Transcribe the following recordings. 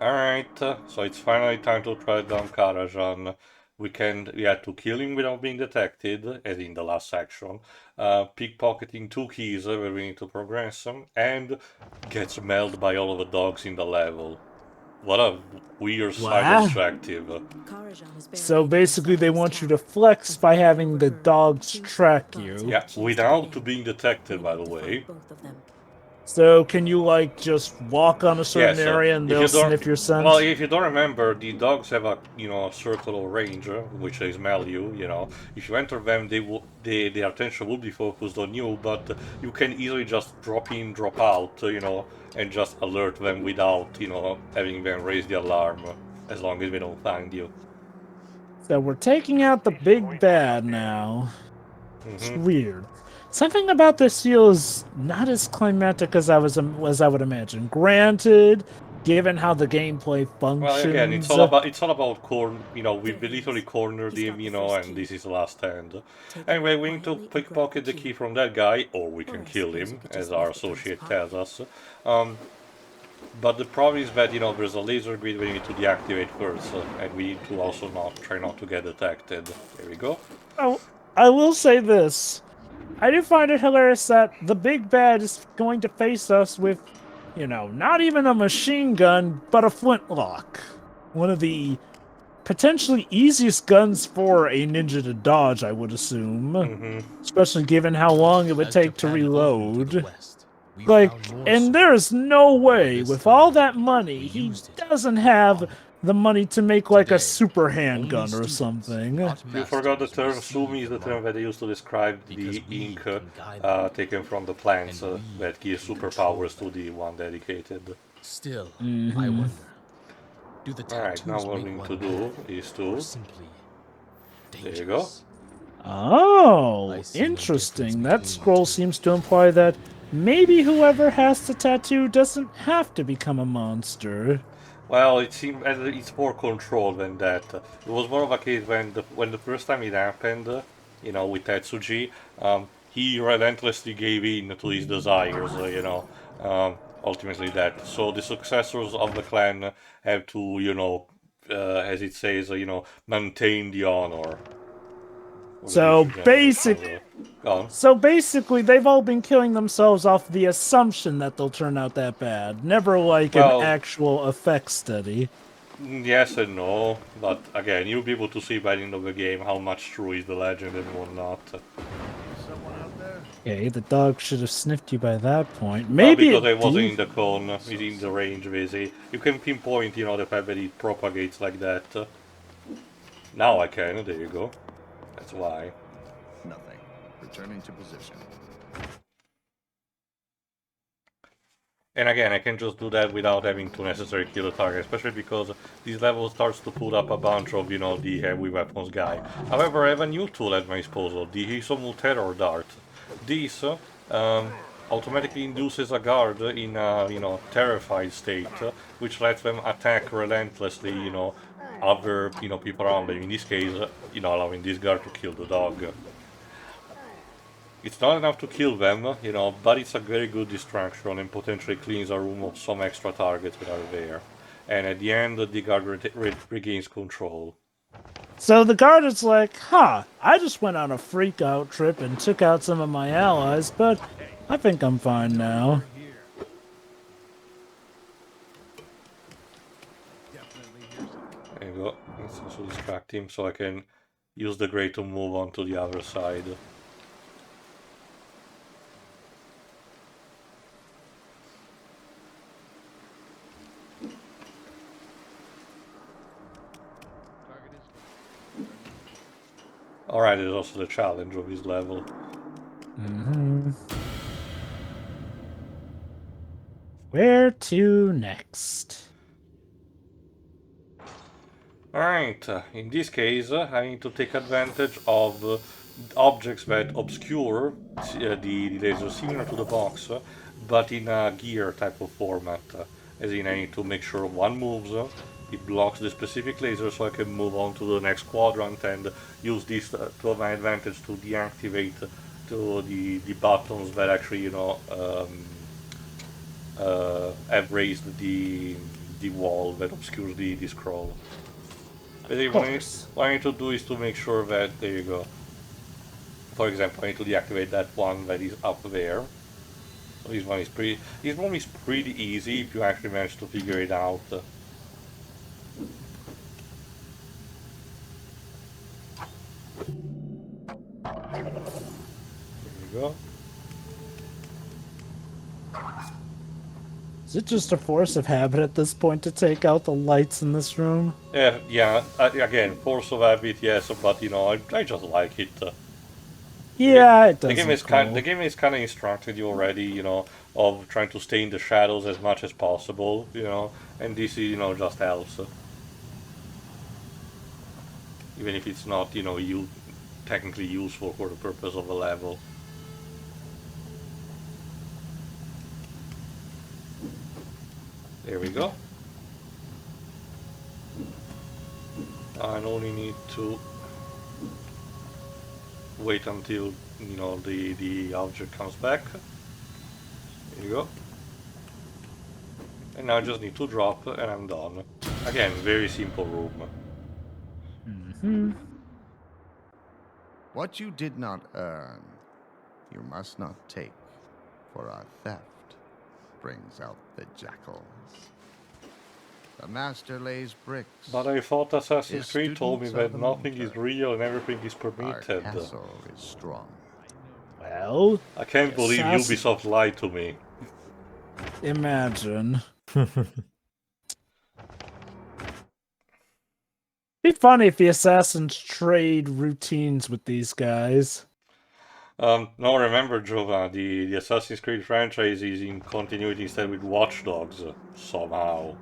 Alright, so it's finally time to track down Karajan. We had to kill him without being detected, as in the last section. Pickpocketing 2 keys where we need to progress them, and get smelled by all of the dogs in the level. What a weird side What? objective. So basically, they want you to flex by having the dogs track you. Yeah, without being detected, by the way. So can you like just walk on a certain Yes, area and if they'll you don't, sniff your well, scent? if you don't remember, the dogs have a circle of range, which they smell you. If you enter them, their attention will be focused on you, but you can easily just drop in, drop out, and just alert them without having them raise the alarm, as long as they don't find you. So we're taking out the big bad now. It's Mm-hmm. weird. Something about this feels not as climactic as I would imagine. Granted, given how the gameplay Well, again, functions. it's all about we literally cornered him, and this is the last stand. Anyway, we need to pickpocket the key from that guy, or we can kill him, as our associate tells us. Um, but the problem is that there's a laser grid we need to deactivate first, and we need to also not try not to get detected. There we go. Oh, I will say this. I do find it hilarious that the big bad is going to face us with, not even a machine gun, but a flintlock. One of the potentially easiest guns for a ninja to dodge, I would assume. Mm-hmm. Especially given how long it would take to reload. Like, and there's no way, with all that money, he doesn't have the money to make like a super handgun or something. You forgot the term sumi is the term that they use to describe the ink taken from the plants that gives superpowers to the one dedicated. Mm-hmm. Alright, now what we need to do is to... There you go. Oh, interesting. That scroll seems to imply that maybe whoever has the tattoo doesn't have to become a monster. Well, it seems it's more controlled than that. It was more of a case when the first time it happened, with Tetsuji, he relentlessly gave in to his desires, ultimately that. So the successors of the clan have to, as it says, maintain the honor. Or the So future basic generations. Go on. so basically they've all been killing themselves off the assumption that they'll turn out that bad, never like an Well, actual effect study. yes and no, but again, you'll be able to see by the end of the game how much true is the legend and what not. Okay, the dog should have sniffed you by that point. Well, Maybe because I it wasn't de in the cone, within the range, basically. You can pinpoint, the fact that it propagates like that. Now I can, there you go. That's why. Nothing. Returning to position. And again, I can just do that without having to necessarily kill the target, especially because this level starts to put up a bunch of, the heavy weapons guy. However, I have a new tool at my disposal, the Hisomu Terror Dart. This automatically induces a guard in a, terrified state, which lets them attack relentlessly, other, people around them. In this case, allowing this guard to kill the dog. It's not enough to kill them, but it's a very good distraction and potentially cleans a room of some extra targets that are there. And at the end, the guard regains control. So the guard is like, I just went on a freak out trip and took out some of my allies, but I think I'm fine now. There you go. Let's also distract him so I can use the grate to move on to the other side. Alright, there's also the challenge of this level. Where to next? Alright, in this case, I need to take advantage of objects that obscure the laser similar to the box, but in a gear type of format. As in, I need to make sure one moves, it blocks the specific laser so I can move on to the next quadrant and use this to my advantage to deactivate the buttons that actually, have raised the the wall that obscures the scroll. Basically, Of course. what I need to do is to make sure that, there you go. For example, I need to deactivate that one that is up there. So this one is pretty easy if you actually manage to figure it out. There you go. Is it just a force of habit at this point to take out the lights in this room? Yeah. Again, force of habit, yes, but you know, I just like it. Yeah, it does. The game is kind of instructed you already, you know, of trying to stay in the shadows as much as possible, you know, and this, you know, just helps. Even if it's not, you know, technically useful for the purpose of a level. There we go. I only need to wait until, you know, the object comes back. There you go. And now I just need to drop and I'm done. Again, very simple room. Mm-hmm. What you did not earn, you must not take, for our theft brings out the jackals. The master lays bricks. But I thought Assassin's His Creed told me students are that the nothing is mortar. real and everything is Our permitted. castle is strong. Well, I can't believe Ubisoft lied to me. imagine. Be funny if the assassins trade routines with these guys. No, remember, Jova, the Assassin's Creed franchise is in continuity instead with Watch Dogs, somehow.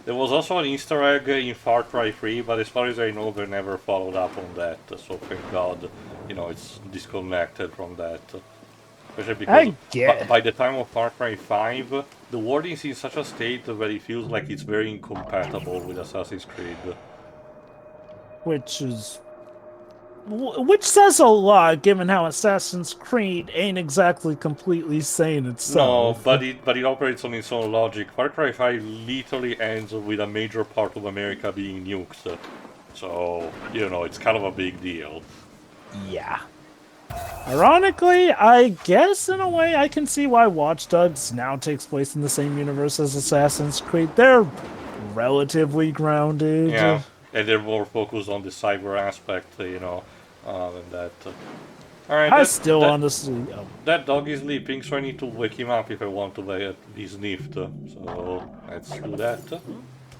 There was also an Easter egg in Far Cry 3, but as far as I know, they never followed up on that, so thank God, you know, it's disconnected from that. Especially because by the time of Far Cry 5, the world is in such a state that it feels like it's very incompatible with Assassin's Creed. Which says a lot, given how Assassin's Creed ain't exactly completely sane No, itself. but it operates on its own logic. Far Cry 5 literally ends with a major part of America being nuked. So, you know, it's kind of a big deal. Yeah. Ironically, I guess in a way I can see why Watch Dogs now takes place in the same universe as Assassin's Creed. They're relatively grounded. Yeah, and they're more focused on the cyber aspect, you know, than that. Alright, honestly... Oh. That dog is sleeping, so I need to wake him up if I want to be sniffed. So, let's do that.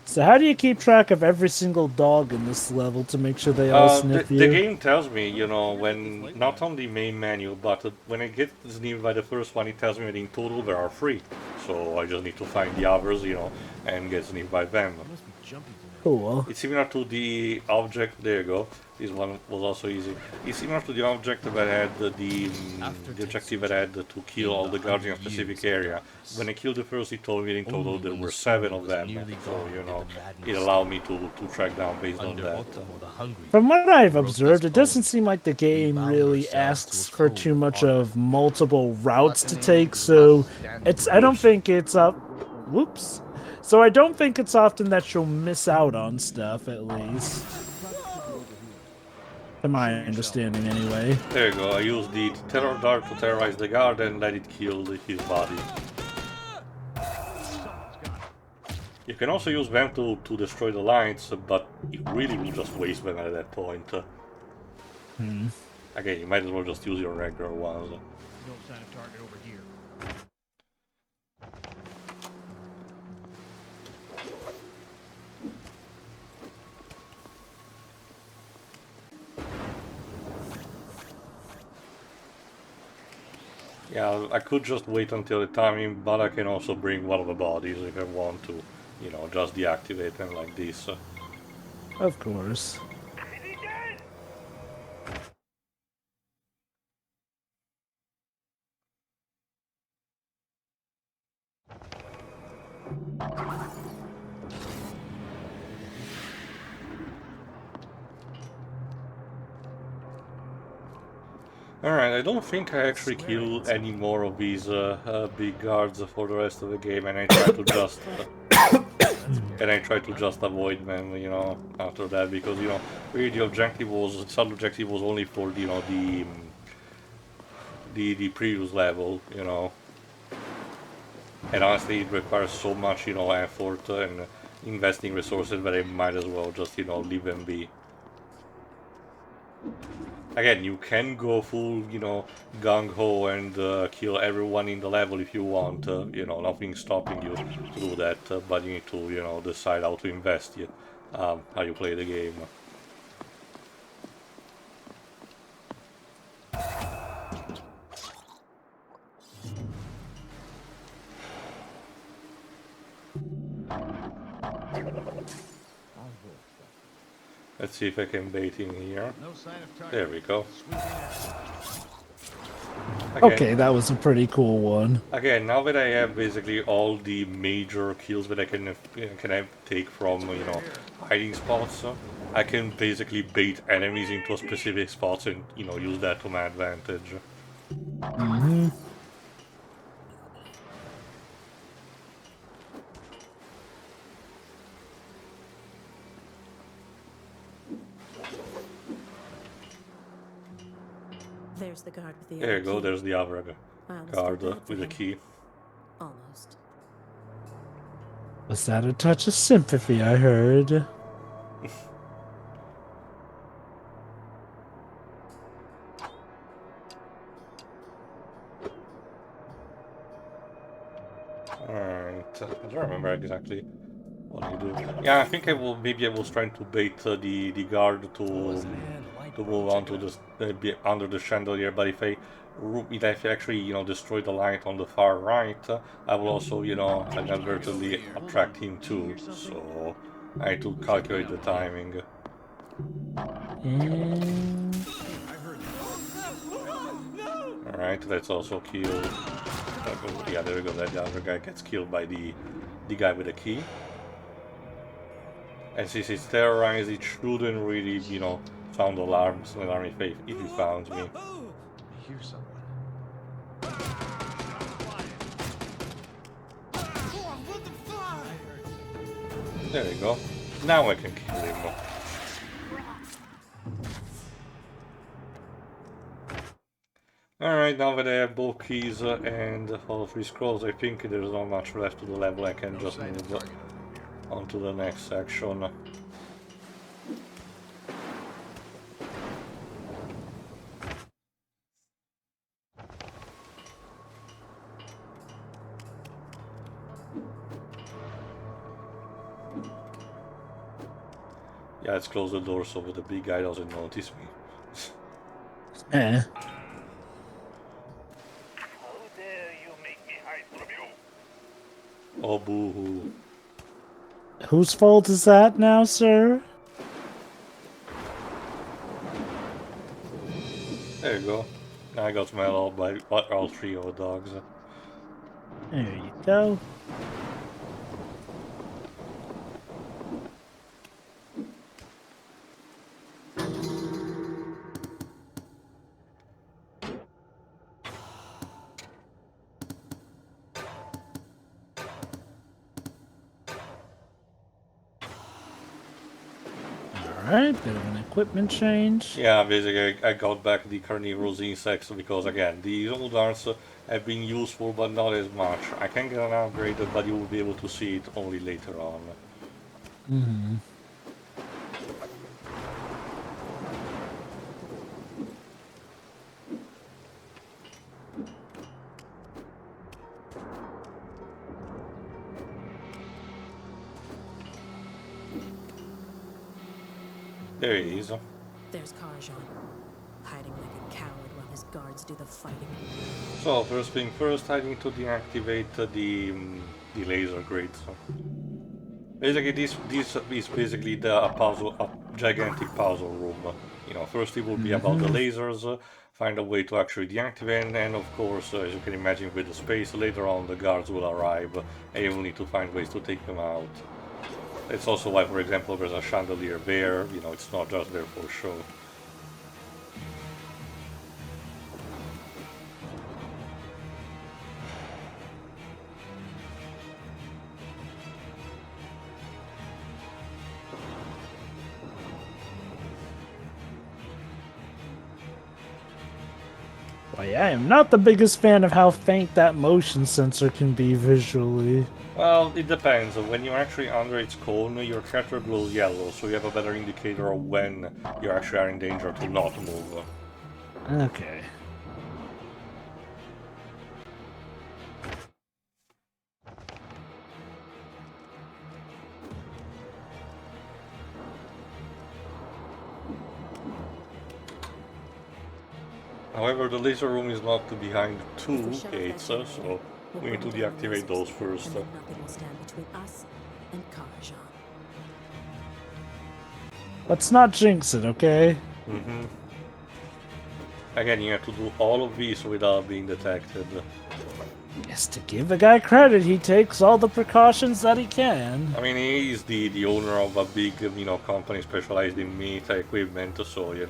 So how do you keep track of every single dog in this level to make sure they all sniff you? The game tells me, you know, when, not on the main menu, but when I get sniffed by the first one, it tells me that in total there are 3. So I just need to find the others, you know, and get sniffed by them. Cool. It's similar to the object, there you go, this one was also easy. It's similar to the object that had the objective that had to kill all the guards in a specific area. When I killed the first, it told me in total there were 7 of them, so, you know, it allowed me to track down based on that. From what I've observed, it doesn't seem like the game really asks for too much of multiple routes to take, so I don't think it's up... Whoops. So I don't think it's often that you'll miss out on stuff, at least. To my understanding, anyway. There you go, I used the terror dart to terrorize the guard and let it kill his body. You can also use them to destroy the lights, but it really will just waste them at that point. Again, you might as well just use your regular ones. No sign of target over here. Yeah, I could just wait until the timing, but I can also bring one of the bodies if I want to, you know, just deactivate them like this. Of course. Alright, I don't think I actually kill any more of these big guards for the rest of the game, and I try to just avoid them, you know, after that, because, you know, really the objective was, sub objective was only for, you know, the previous level, you know. And honestly, it requires so much, you know, effort and investing resources that I might as well just, you know, leave them be. Again, you can go full, you know, gung-ho and kill everyone in the level if you want, you know, nothing's stopping you to do that, but you need to, you know, decide how to invest, how you play the game. Let's see if I can bait in here. No sign of target. There we go. Sweeping out. Again, Okay, that was a pretty cool one. Again, now that I have basically all the major kills that I can take from, you know, hiding spots, I can basically bait enemies into specific spots and, you know, use that to my advantage. Mm-hmm. There's the guard with the There you other go, key. there's the other I almost guard felt bad for with the him. key. Almost. Was that a touch of sympathy I heard? Alright, I don't remember exactly what you do. Yeah, I think maybe I was trying to bait the guard to move on to the be under the chandelier, but if I actually, you know, destroy the light on the far right, I will also, you know, inadvertently attract him too, so I need to calculate the timing. Alright, that's also killed. Oh, yeah, there we go, that the other guy gets killed by the guy with the key. And since it's terrorized, it shouldn't really, you know, sound alarms if he found me. I hear someone. There you go. Now I can kill him. Alright, now that I have both keys and all 3 scrolls, I think there's not much left to the level. I can just move on to the next section. Yeah, let's close the door so the big guy doesn't notice me. Eh. Oh, boo-hoo. Whose fault is that now, sir? There you go. Now I got smelled out by all 3 of the dogs. There you go. Alright, bit of an equipment change. Yeah, basically I got back the carnivorous insects because, again, the old arms have been useful but not as much. I can get an upgrade, but you will be able to see it only later on. Mm-hmm. There he is. There's Karajan, hiding like a coward while his guards do the fighting. So, first thing first, I need to deactivate the laser grids. Basically, this is basically a gigantic puzzle room. You know, first it will be about the lasers, find a way to actually deactivate, and of course, as you can imagine with the space, later on the guards will arrive, and you will need to find ways to take them out. It's also why, for example, there's a chandelier there, you know, it's not just there for show. yeah, I am not the biggest fan of how faint that motion sensor can be visually. Well, it depends. When you're actually under its cone, your character glows yellow, so you have a better indicator of when you actually are in danger to not move. Okay. However, the laser room is locked behind If two we shut off that gates, generator, so we'll we need to bring down the deactivate lasers, those first. And then nothing will stand between us and Karajan. Let's not jinx it, okay? Mm-hmm. Again, you have to do all of these without being detected. Yes, to give the guy credit, he takes all the precautions that he can. I mean, he is the owner of a big, company specialized in meat equipment, so, it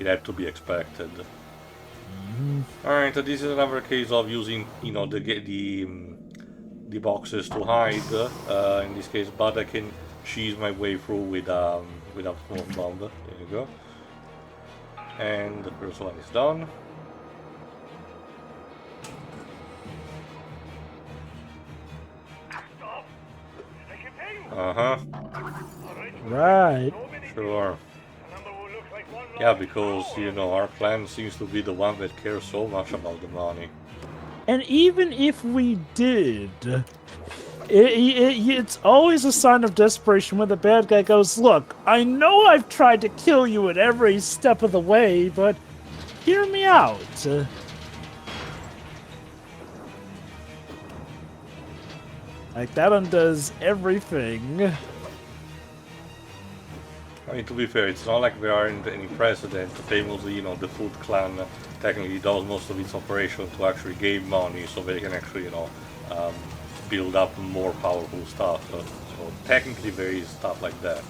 had to be expected. Alright, this is another case of using, the boxes to hide. In this case, but I can cheese my way through without smoke bomb. There you go. And the first one is done. Uh-huh. Right. Sure. Yeah, because, our clan seems to be the one that cares so much about the money. And even if we did, it's always a sign of desperation when the bad guy goes, look, I know I've tried to kill you at every step of the way, but hear me out. Like, that undoes everything. I mean, to be fair, it's not like there aren't any precedent. Famously, the Food Clan technically does most of its operation to actually gain money, so they can actually, build up more powerful stuff. So technically, there is stuff like that.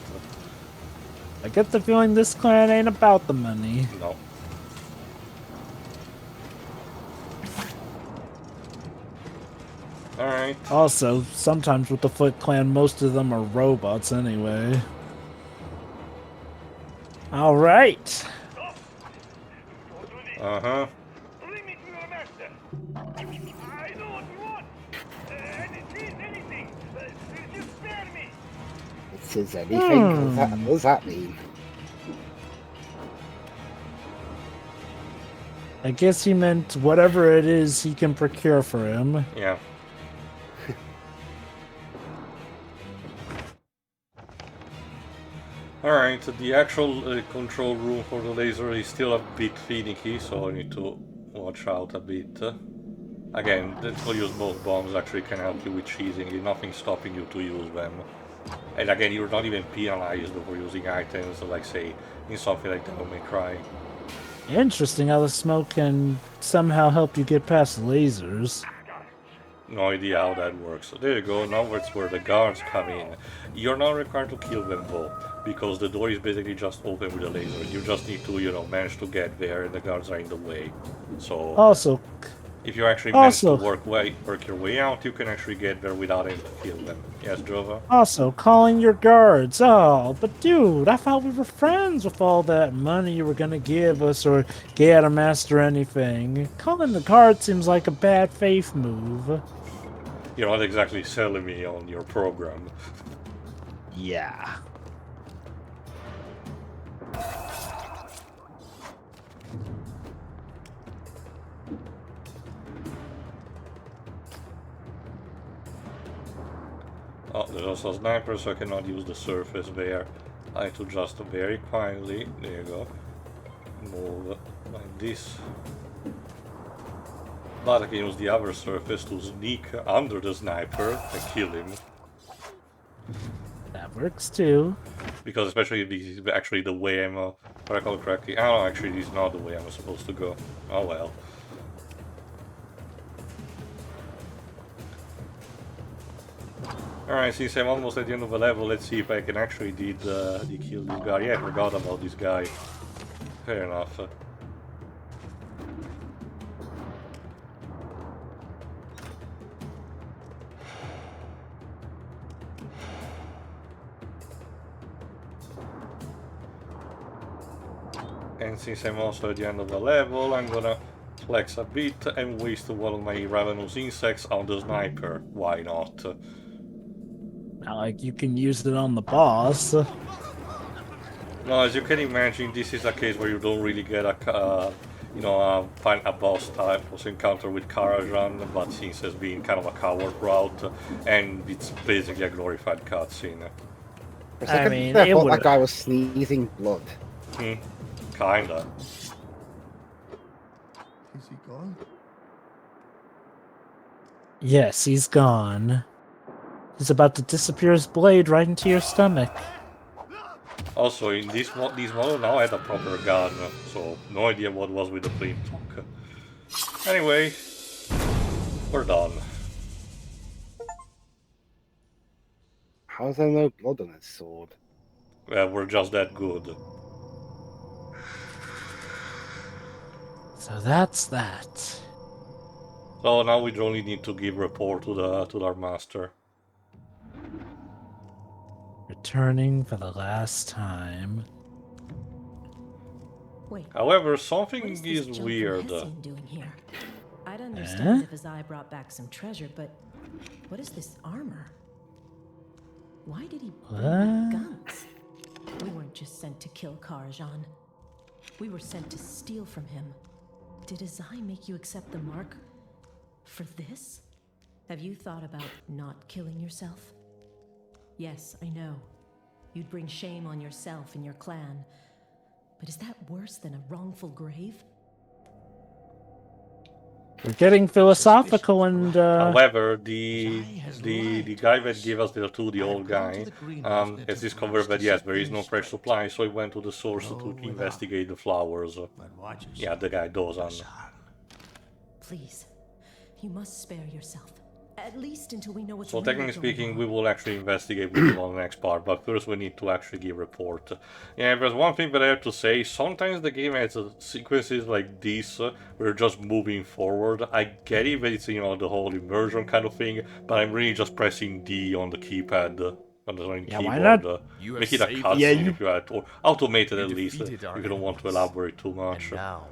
I get the feeling this clan ain't about the money. No. Alright. Also, sometimes with the Foot Clan, most of them are robots anyway. Alright. Uh-huh. Bring me to your master. I know what you want. Anything. Just spare me. It says anything. What does that mean? I guess he meant whatever it is he can procure for him. Yeah. Alright, the actual control room for the laser is still a bit finicky, so I need to watch out a bit. Again, to use both bombs actually can help you with cheesing, there's nothing stopping you to use them. And again, you're not even penalized for using items, like say, in something like Devil May Cry. Interesting how the smoke can somehow help you get past lasers. No idea how that works. So there you go, now that's where the guards come in. You're not required to kill them though, because the door is basically just open with a laser. You just need to, manage to get there and the guards are in the way. So, Also, if you actually manage to Also- work your way out, you can actually get there without having to kill them. Yes, Jova? calling your guards. Oh, but dude, I thought we were friends with all that money you were gonna give us or get a master anything. Calling the guards seems like a bad faith move. You're not exactly selling me on your program. Yeah. Oh, there's also a sniper, so I cannot use the surface there. I have to just very quietly, there you go, move like this. But I can use the other surface to sneak under the sniper and kill him. That works too. Because especially if this is actually the way I'm, if I recall correctly. Oh, no, actually this is not the way I'm supposed to go. Oh well. Alright, since I'm almost at the end of the level, let's see if I can actually kill this guy. Yeah, I forgot about this guy. Fair enough. And since I'm also at the end of the level, I'm gonna flex a bit and waste one of my ravenous insects on the sniper. Why not? Not like you can use it on the boss. No, as you can imagine, this is a case where you don't really get find a boss type or encounter with Karajan, but since it's been kind of a coward route, and it's basically a glorified cutscene. For a I second, mean, I it thought would- that guy was sneezing blood. Kinda. Is he gone? Yes, he's gone. He's about to disappear his blade right into your stomach. Also, in this model now I had a proper gun, so no idea what was with the flintlock. Anyway, we're done. How's there no blood on his sword? Well, we're just that good. So that's that. So now we only need to give report to our master. Returning for the last time. Wait. However, What something is this is junk from weird. Hessian doing here? I'd understand Eh? if his eye brought back some treasure, but what is this armor? Why did he bring back What? guns? We weren't just sent to kill Karajan. We were sent to steal from him. Did his eye make you accept the mark for this? Have you thought about not killing yourself? Yes, I know. You'd bring shame on yourself and your clan. But is that worse than a wrongful grave? We're getting philosophical and However, the guy that gave us the old guy, has discovered that yes, there is no fresh supply, so he went to the source to investigate the flowers. But watch yourself. Yeah, the guy Dozan. Please, you must spare yourself. At least until we know what's So really technically going speaking, on. we will actually investigate with him on the next part, but first we need to actually give report. Yeah, there's one thing that I have to say, sometimes the game has sequences like this, where you're just moving forward. I get it that it's, the whole immersion kind of thing, but I'm really just pressing D on the keypad, on the Yeah, keyboard. why not? You have Make it a saved- cutscene Yeah, you- if you had, or automated You at least, if defeated our you don't want to enemies. elaborate too much. And now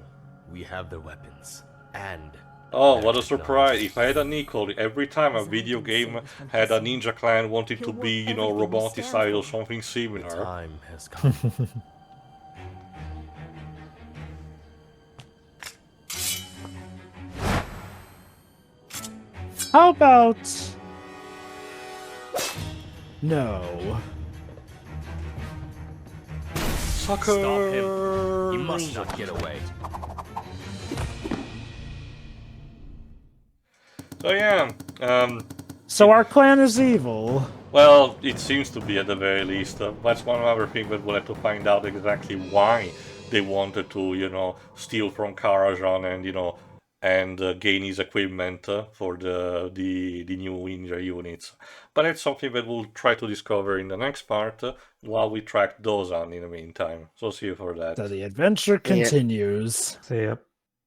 we have the weapons and Oh, their what a surprise! technology. If I had a nickel, every time a video game had a ninja clan wanted to be, roboticized or something The similar. time has come. how about no? Sucker! Stop him. He must not get away. So yeah, So our clan is evil. well, it seems to be at the very least. That's one other thing that we'll have to find out exactly why they wanted to, steal from Karajan and gain his equipment for the new ninja units. But it's something that we'll try to discover in the next part while we track Dozan in the meantime. So see you for that. So the adventure continues. See ya.